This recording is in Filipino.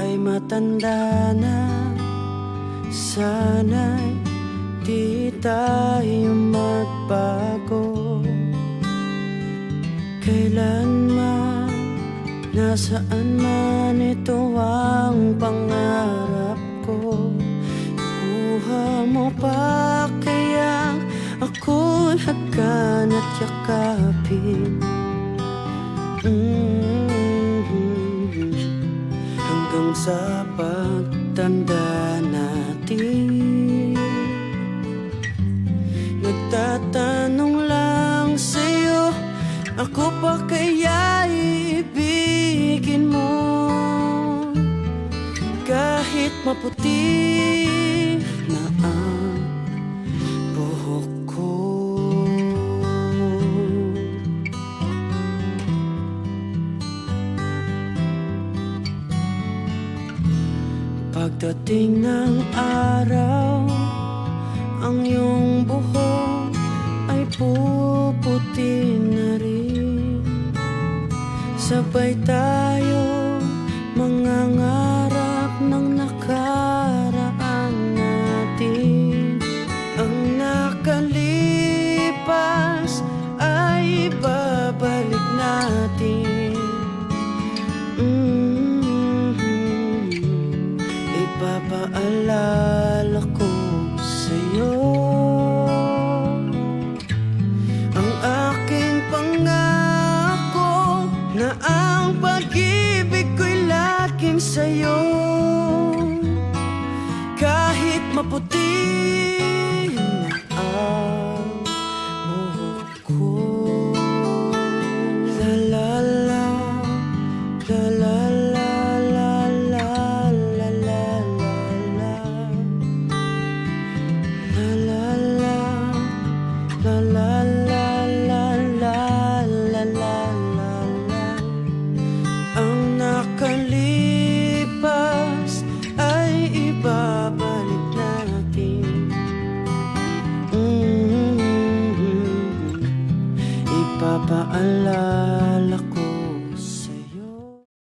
ay matanda na, sana'y di tayo magbago. Kailanman, nasaan man, ito ang pangarap ko. Kuha mo pa kaya ako'y hagkan at yakapin, hanggang sa pagtanda natin. Nagtatanong lang sa'yo, ako pa kaya ibigin mo? Kahit maputi na ang buhok ko. Pagdating ng araw, ang iyong buhok ay puputi na rin. Sabay tayo